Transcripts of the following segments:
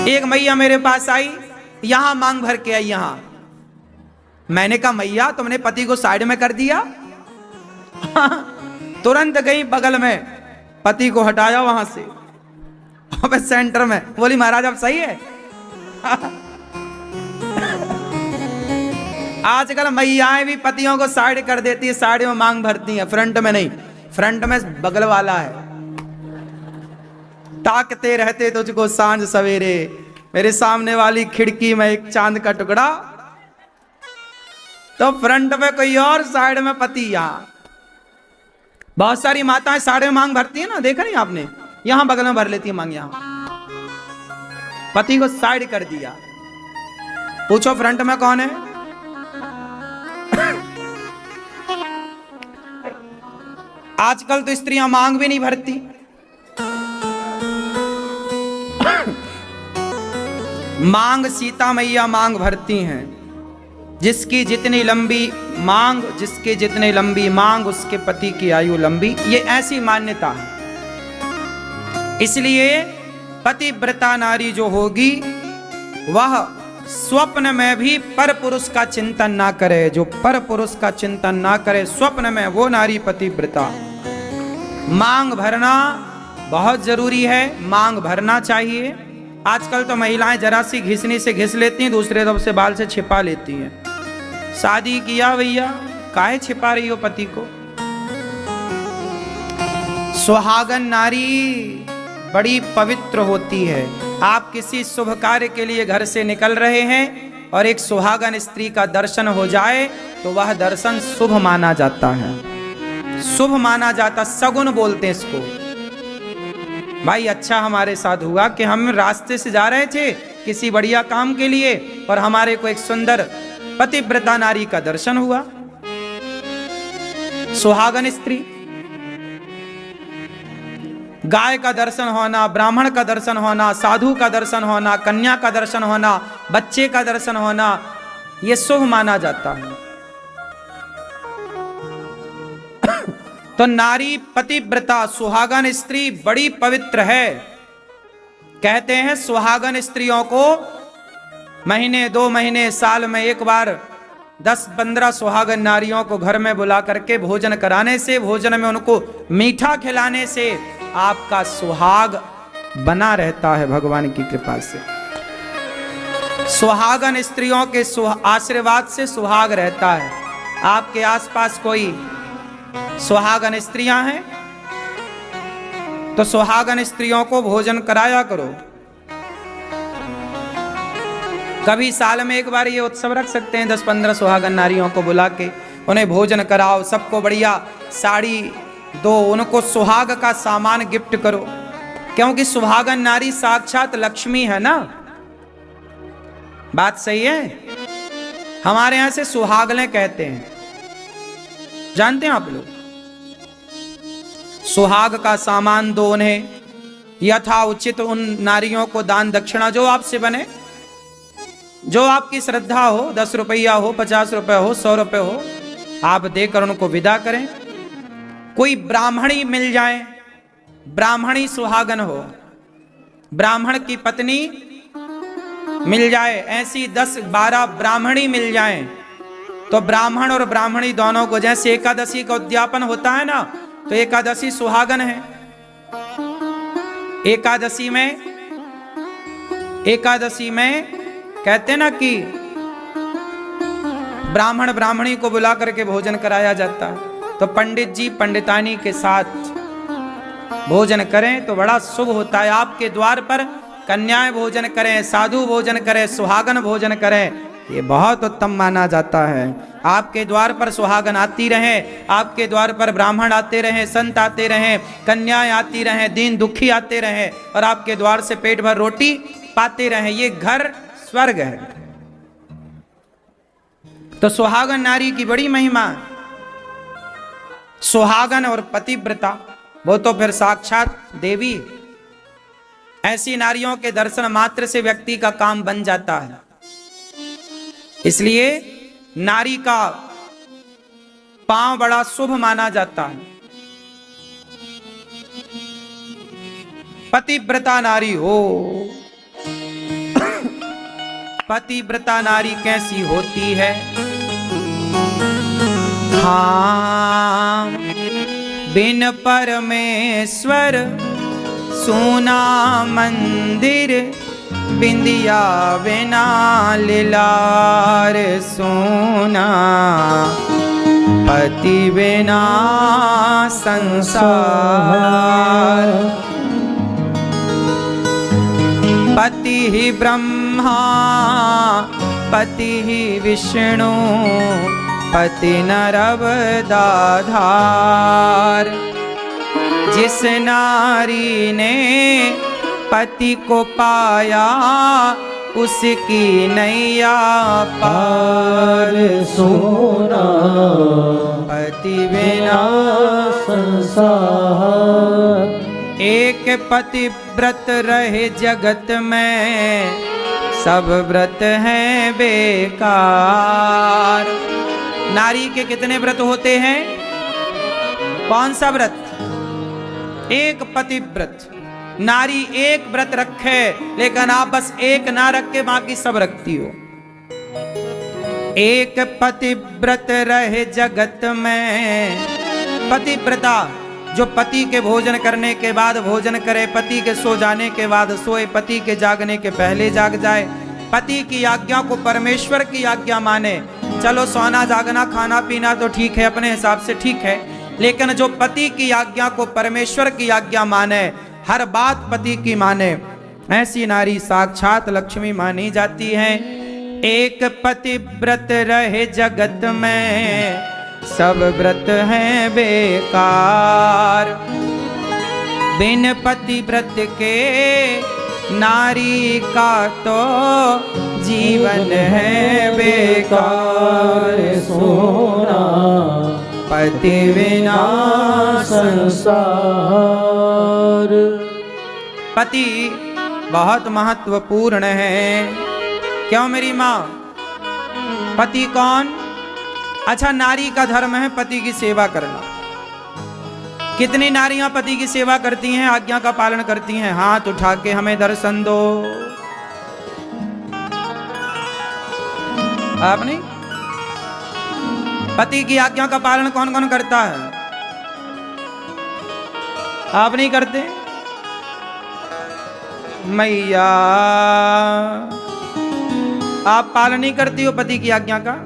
एक मैया मेरे पास आई, यहां मांग भर के आई यहां। मैंने कहा मैया तुमने पति को साइड में कर दिया? तुरंत गई बगल में, पति को हटाया वहां से, अब सेंटर में। बोली महाराज अब सही है। आजकल मैयाएं भी पतियों को साइड कर देती है, साइड में मांग भरती है, फ्रंट में नहीं। फ्रंट में बगल वाला है। ताकते रहते तुझको सांझ सवेरे, मेरे सामने वाली खिड़की में एक चांद का टुकड़ा। तो फ्रंट में कोई और, साइड में पति। यहां बहुत सारी माताएं साइड में मांग भरती है ना, देखा नहीं आपने? यहां बगल में भर लेती है मांग, यहां पति को साइड कर दिया। पूछो फ्रंट में कौन है? आजकल तो स्त्रियां मांग भी नहीं भरती। मांग सीता मैया मांग भरती हैं। जिसकी जितनी लंबी मांग, जिसके जितने लंबी मांग, उसके पति की आयु लंबी। ये ऐसी मान्यता है। इसलिए पतिव्रता नारी जो होगी वह स्वप्न में भी पर पुरुष का चिंतन ना करे। जो पर पुरुष का चिंतन ना करे स्वप्न में, वो नारी पतिव्रता। मांग भरना बहुत जरूरी है, मांग भरना चाहिए। आजकल तो महिलाएं जरा सी घिसनी से घिस लेती हैं, दूसरे तरफ से बाल से छिपा लेती हैं। शादी किया भैया, काहे छिपा रही हो पति को? सुहागन नारी बड़ी पवित्र होती है। आप किसी शुभ कार्य के लिए घर से निकल रहे हैं और एक सुहागन स्त्री का दर्शन हो जाए तो वह दर्शन शुभ माना जाता है, शुभ माना जाता, सगुन बोलते हैं इसको। भाई अच्छा हमारे साथ हुआ कि हम रास्ते से जा रहे थे किसी बढ़िया काम के लिए और हमारे को एक सुंदर पतिव्रता नारी का दर्शन हुआ, सुहागन स्त्री। गाय का दर्शन होना, ब्राह्मण का दर्शन होना, साधु का दर्शन होना, कन्या का दर्शन होना, बच्चे का दर्शन होना, यह शुभ माना जाता है। तो नारी पतिव्रता, सुहागन स्त्री बड़ी पवित्र है। कहते हैं सुहागन स्त्रियों को महीने 2 महीने साल में एक बार 10-15 सुहागन नारियों को घर में बुला करके भोजन कराने से, भोजन में उनको मीठा खिलाने से आपका सुहाग बना रहता है भगवान की कृपा से। सुहागन स्त्रियों के आशीर्वाद से सुहाग रहता है। आपके आसपास कोई सुहागन स्त्रियां हैं तो सुहागन स्त्रियों को भोजन कराया करो। कभी साल में एक बार ये उत्सव रख सकते हैं, 10-15 सुहागन नारियों को बुला के उन्हें भोजन कराओ, सबको बढ़िया साड़ी दो, उनको सुहाग का सामान गिफ्ट करो। क्योंकि सुहागन नारी साक्षात लक्ष्मी है ना। बात सही है? हमारे यहां से सुहागले कहते हैं, जानते हैं आप लोग? सुहाग का सामान दो उन्हें, यथा उचित उन नारियों को दान दक्षिणा जो आपसे बने, जो आपकी श्रद्धा हो, 10 रुपया हो, 50 रुपये हो, 100 रुपये हो, आप देकर उनको विदा करें। कोई ब्राह्मणी मिल जाए, ब्राह्मणी सुहागन हो, ब्राह्मण की पत्नी मिल जाए, ऐसी 10-12 ब्राह्मणी मिल जाएं, तो ब्राह्मण और ब्राह्मणी दोनों को, जैसे एकादशी का उद्यापन होता है ना, तो एकादशी सुहागन है। एकादशी में कहते ना कि ब्राह्मण ब्राह्मणी को बुला करके भोजन कराया जाता है। तो पंडित जी पंडितानी के साथ भोजन करें तो बड़ा शुभ होता है। आपके द्वार पर कन्याएं भोजन करें, साधु भोजन करें, सुहागन भोजन करें, ये बहुत उत्तम माना जाता है। आपके द्वार पर सुहागन आती रहें, आपके द्वार पर ब्राह्मण आते रहें, संत आते रहें, कन्याएं आती रहें, दीन दुखी आते रहें और आपके द्वार से पेट भर रोटी पाते रहें, ये घर स्वर्ग है। तो सुहागन नारी की बड़ी महिमा। सुहागन और पतिव्रता वो तो फिर साक्षात देवी। ऐसी नारियों के दर्शन मात्र से व्यक्ति का काम बन जाता है। इसलिए नारी का पांव बड़ा शुभ माना जाता है। पतिव्रता नारी हो, पतिव्रता नारी कैसी होती है। हाँ, बिन परमेश्वर सोना मंदिर, बिंदिया बिना लिलार सोना, पति बिना संसार। पति ही ब्रह्मा, पति ही विष्णु, पति नरवदाधार। जिस नारी ने पति को पाया, उसकी नैया पार सोना, पति बिना संसार। एक पति व्रत रहे जगत में, सब व्रत हैं बेकार। नारी के कितने व्रत होते हैं? कौन सा व्रत? एक पतिव्रत। नारी एक व्रत रखे, लेकिन आप बस एक ना रख के बाकी सब रखती हो। एक पतिव्रत रहे जगत में। पतिव्रता जो पति के भोजन करने के बाद भोजन करे, पति के सो जाने के बाद सोए, पति के जागने के पहले जाग जाए, पति की आज्ञा को परमेश्वर की आज्ञा माने। चलो सोना जागना खाना पीना तो ठीक है, अपने हिसाब से ठीक है, लेकिन जो पति की आज्ञा को परमेश्वर की आज्ञा माने, हर बात पति की माने, ऐसी नारी साक्षात लक्ष्मी मानी जाती है। एक पतिव्रत रहे जगत में, सब व्रत हैं बेकार। बिन पतिव्रत के नारी का तो जीवन है बेकार सोना, पति बिना संसार। पति बहुत महत्वपूर्ण है। क्यों मेरी माँ? पति कौन? अच्छा, नारी का धर्म है पति की सेवा करना। कितनी नारियां पति की सेवा करती हैं, आज्ञा का पालन करती हैं? हाथ उठा के हमें दर्शन दो। आप नहीं? पति की आज्ञा का पालन कौन कौन करता है? आप नहीं करते? मैया, आप पालन नहीं करती हो पति की आज्ञा का?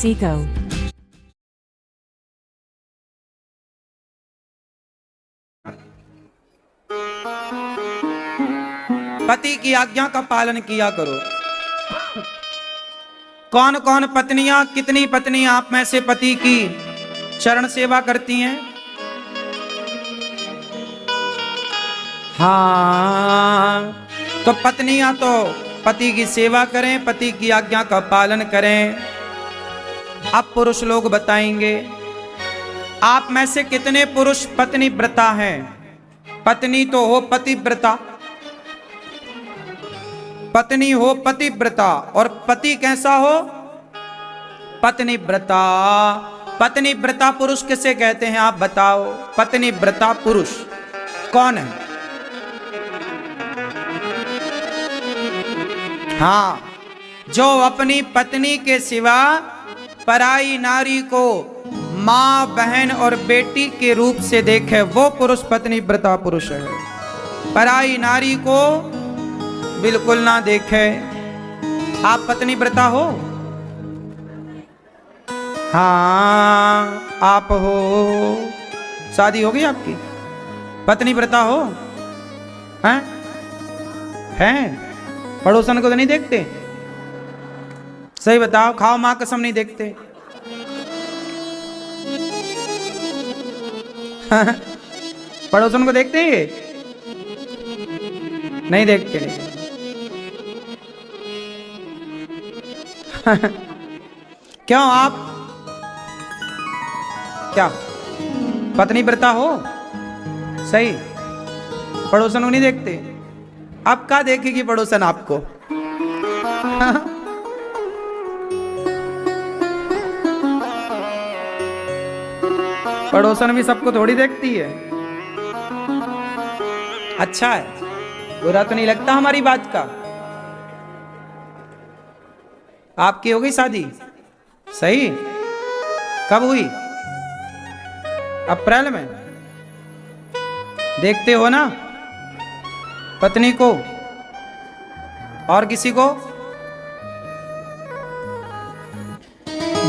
Seco. पति की आज्ञा का पालन किया करो। कौन कौन पत्नियां, कितनी पत्नियां आप में से पति की चरण सेवा करती हैं? हाँ, तो पत्नियां तो पति की सेवा करें, पति की आज्ञा का पालन करें। अब पुरुष लोग बताएंगे, आप में से कितने पुरुष पत्नी व्रता हैं? पत्नी तो हो पतिव्रता, पत्नी हो पतिव्रता, और पति कैसा हो? पत्नी व्रता। पत्नी व्रता पुरुष किसे कहते हैं आप बताओ? पत्नी व्रता पुरुष कौन है? हाँ, जो अपनी पत्नी के सिवा पराई नारी को माँ, बहन और बेटी के रूप से देखे, वो पुरुष पत्नी व्रता पुरुष है। पराई नारी को बिल्कुल ना देखे। आप पत्नी व्रता हो? हाँ, आप हो। शादी हो गई आपकी? पत्नी व्रता हो? हैं? पड़ोसन को तो नहीं देखते? सही बताओ, खाओ मां कसम नहीं देखते? पड़ोसन को देखते हैं? नहीं देखते नहीं। क्यों आप क्या पत्नी व्रता हो? सही, पड़ोसन को नहीं देखते? अब क्या देखेगी पड़ोसन आपको? पड़ोसन भी सबको थोड़ी देखती है। अच्छा है, बुरा तो नहीं लगता हमारी बात का। आपकी हो गई शादी? सही। कब हुई? अप्रैल में। देखते हो ना पत्नी को और किसी को?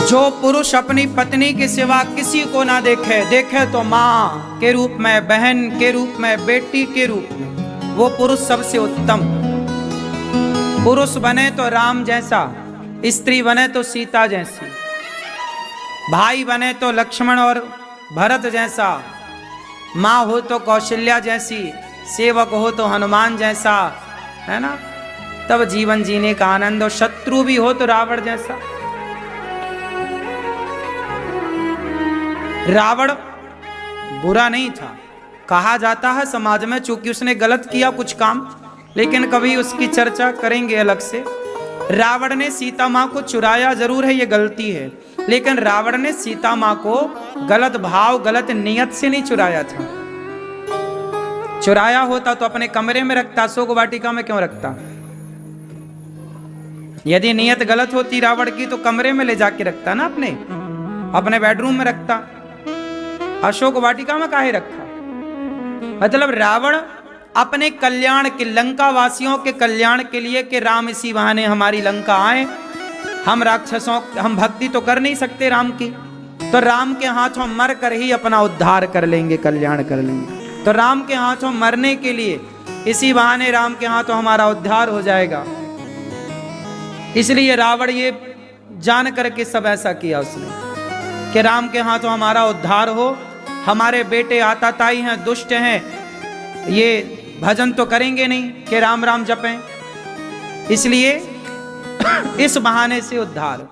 जो पुरुष अपनी पत्नी के सिवा किसी को ना देखे, देखे तो मां के रूप में, बहन के रूप में, बेटी के रूप में, वो पुरुष सबसे उत्तम। पुरुष बने तो राम जैसा, स्त्री बने तो सीता जैसी, भाई बने तो लक्ष्मण और भरत जैसा, माँ हो तो कौशल्या जैसी, सेवक हो तो हनुमान जैसा, है ना? तब जीवन जीने का आनंद। और शत्रु भी हो तो रावण जैसा। रावण बुरा नहीं था, कहा जाता है समाज में, चूंकि उसने गलत किया कुछ काम, लेकिन कभी उसकी चर्चा करेंगे अलग से। रावण ने सीता माँ को चुराया जरूर है, ये गलती है, लेकिन रावण ने सीता माँ को गलत भाव, गलत नियत से नहीं चुराया था। चुराया होता तो अपने कमरे में रखता, अशोक वाटिका में क्यों रखता? यदि नियत गलत होती रावण की तो कमरे में ले जाके रखता ना, अपने बेडरूम में रखता। अशोक वाटिका में काहे रखा? मतलब रावण अपने कल्याण के, लंका वासियों के कल्याण के लिए कि राम इसी बहाने हमारी लंका आए, हम राक्षसों, हम भक्ति तो कर नहीं सकते राम की, तो राम के हाथों मर कर ही अपना उद्धार कर लेंगे, कल्याण कर लेंगे। तो राम के हाथों मरने के लिए, इसी बहाने राम के हाथों हमारा उद्धार हो जाएगा, इसलिए रावण ये जान करके सब ऐसा किया उसने कि राम के हाथों हमारा उद्धार हो। हमारे बेटे आताताई हैं, दुष्ट हैं, ये भजन तो करेंगे नहीं कि राम राम जपें, इसलिए इस बहाने से उद्धार,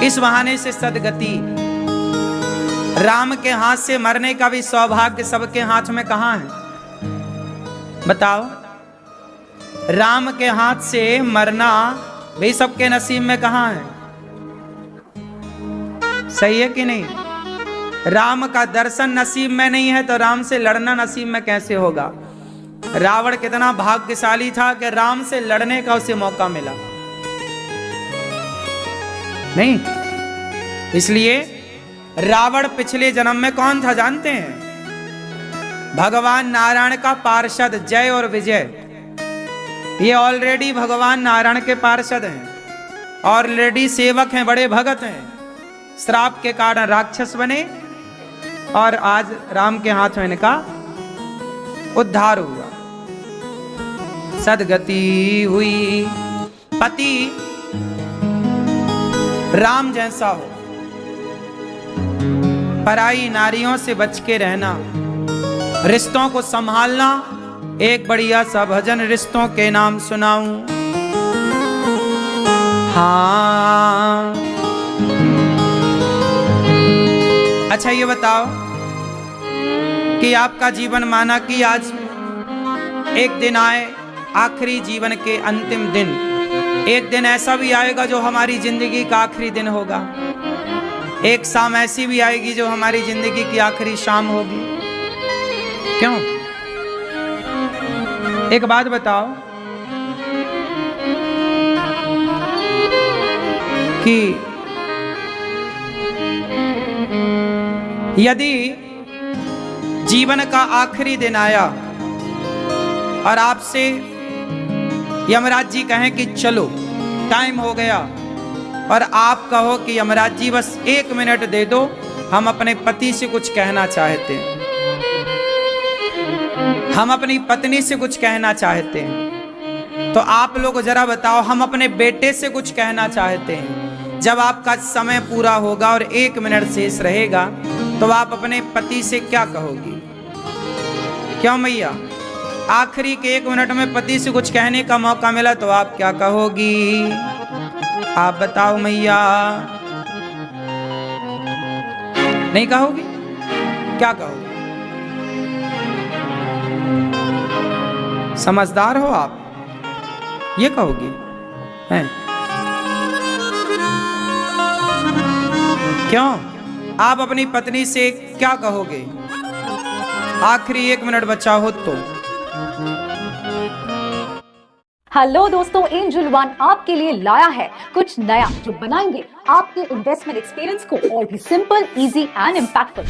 इस बहाने से सदगति। राम के हाथ से मरने का भी सौभाग्य सबके हाथ में कहां है? बताओ। राम के हाथ से मरना भी सबके नसीब में कहां है? सही है कि नहीं? राम का दर्शन नसीब में नहीं है तो राम से लड़ना नसीब में कैसे होगा? रावण कितना भाग्यशाली था कि राम से लड़ने का उसे मौका मिला नहीं। इसलिए रावण पिछले जन्म में कौन था जानते हैं? भगवान नारायण का पार्षद जय और विजय। ये ऑलरेडी भगवान नारायण के पार्षद हैं, ऑलरेडी सेवक हैं, बड़े भगत हैं। श्राप के कारण राक्षस बने और आज राम के हाथ में इनका उद्धार हुआ, सदगति हुई। पति राम जैसा हो, पराई नारियों से बच के रहना, रिश्तों को संभालना। एक बढ़िया सा भजन रिश्तों के नाम सुनाऊं। हाँ, अच्छा ये बताओ कि आपका जीवन माना कि आज एक दिन आए, आखिरी जीवन के अंतिम दिन, एक दिन ऐसा भी आएगा जो हमारी जिंदगी का आखिरी दिन होगा। एक शाम ऐसी भी आएगी जो हमारी जिंदगी की आखिरी शाम होगी। क्यों? एक बात बताओ कि यदि जीवन का आखिरी दिन आया और आपसे यमराज जी कहें कि चलो टाइम हो गया, और आप कहो कि यमराज जी बस 1 मिनट दे दो, हम अपने पति से कुछ कहना चाहते हैं, हम अपनी पत्नी से कुछ कहना चाहते हैं, तो आप लोग जरा बताओ, हम अपने बेटे से कुछ कहना चाहते हैं। जब आपका समय पूरा होगा और 1 मिनट शेष रहेगा तो आप अपने पति से क्या कहोगी? क्यों मैया? आखिरी के 1 मिनट में पति से कुछ कहने का मौका मिला तो आप क्या कहोगी? आप बताओ मैया। नहीं कहोगी? क्या कहोगी? समझदार हो आप, ये कहोगी हैं? क्यों? आप अपनी पत्नी से क्या कहोगे? आखिरी 1 मिनट बचा हो तो। हेलो दोस्तों, एंजल वन आपके लिए लाया है कुछ नया जो बनाएंगे आपके इन्वेस्टमेंट एक्सपीरियंस को और भी सिंपल, इजी एंड इम्पैक्टफुल।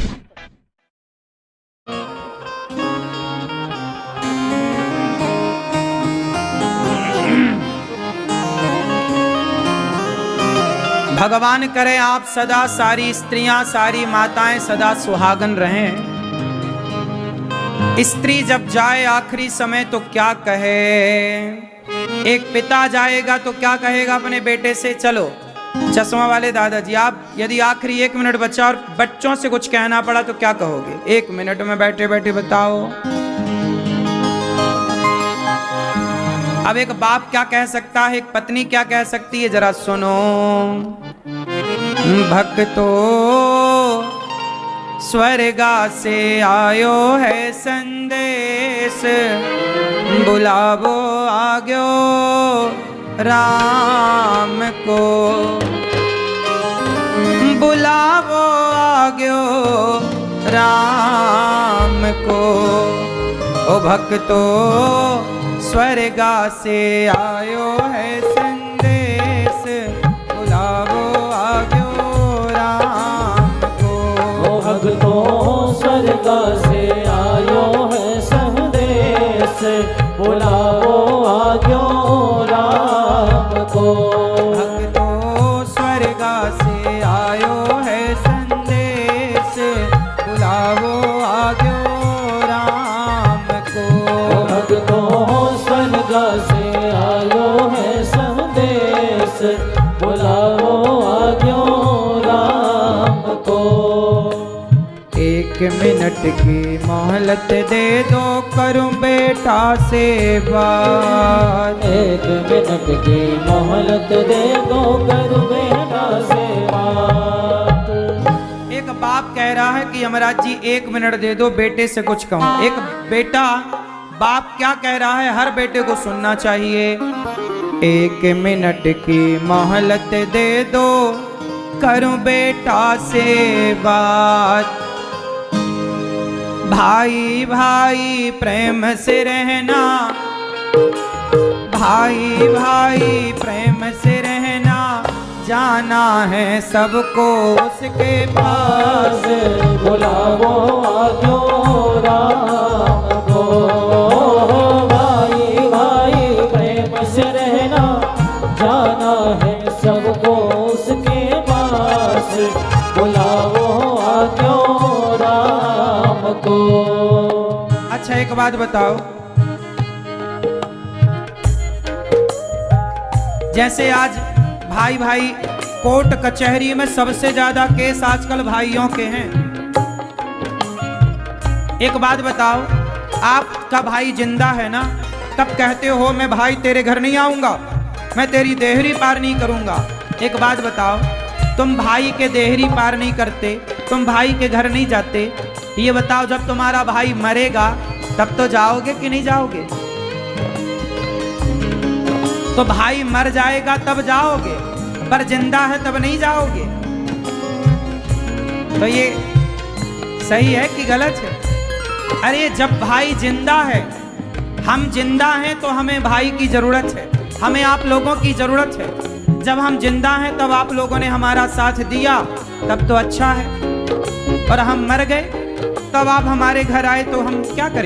भगवान करे आप सदा, सारी स्त्रियां, सारी माताएं सदा सुहागन रहें। स्त्री जब जाए आखिरी समय तो क्या कहे? एक पिता जाएगा तो क्या कहेगा अपने बेटे से? चलो चश्मा वाले दादाजी, आप यदि आखिरी 1 मिनट बचा और बच्चों से कुछ कहना पड़ा तो क्या कहोगे? 1 मिनट में बैठे बैठे बताओ। अब एक बाप क्या कह सकता है, एक पत्नी क्या कह सकती है, जरा सुनो। भक्तो स्वर्गा से आयो है संदेश, बुलावो आग्यो राम को, बुलावो आग्यो राम को। ओ भक्तो स्वर्गा से आयो है संदेश, बुलावो आग्यो राम को। ओ भक्तो स्वर्गा से आयो है संदेश, बुलावो आग्यो राम को। भक्तो स्वर्गा से आयो है संदेश, बुलावो आग्यो राम को। भक्तो स्वर्गा से आयो है संदेश, बुलावो आग्यो राम को। 1 मिनट की मोहलत दे दो, करूं बेटा से बात। 1 मिनट की मोहलत दे दो, करूं बेटा से बात। एक बाप कह रहा है कि यमराज जी 1 मिनट दे दो, बेटे से कुछ कहूं। एक बेटा, बाप क्या कह रहा है, हर बेटे को सुनना चाहिए। 1 मिनट की मोहलत दे दो, करूं बेटा से बात। भाई भाई प्रेम से रहना, भाई भाई प्रेम से रहना, जाना है सबको उसके पास। बुलावो आग्यो राम को। भाई भाई प्रेम से रहना, जाना है सबको उसके पास। बुलावो आग्यो राम को। अच्छा एक बात बताओ, जैसे आज भाई भाई कोर्ट कचहरी में सबसे ज्यादा केस आजकल भाइयों के हैं। एक बात बताओ, आपका भाई जिंदा है ना, तब कहते हो मैं भाई तेरे घर नहीं आऊंगा, मैं तेरी देहरी पार नहीं करूंगा। एक बात बताओ, तुम भाई के देहरी पार नहीं करते, तुम भाई के घर नहीं जाते, ये बताओ जब तुम्हारा भाई मरेगा तब तो जाओगे कि नहीं जाओगे? तो भाई मर जाएगा तब जाओगे, पर जिंदा है तब नहीं जाओगे। तो ये सही है कि गलत है? अरे जब भाई जिंदा है, हम जिंदा हैं तो हमें भाई की जरूरत है, हमें आप लोगों की जरूरत है। जब हम जिंदा हैं तब आप लोगों ने हमारा साथ दिया, तब तो अच्छा है। और हम मर गए तब आप हमारे घर आए तो हम क्या करें?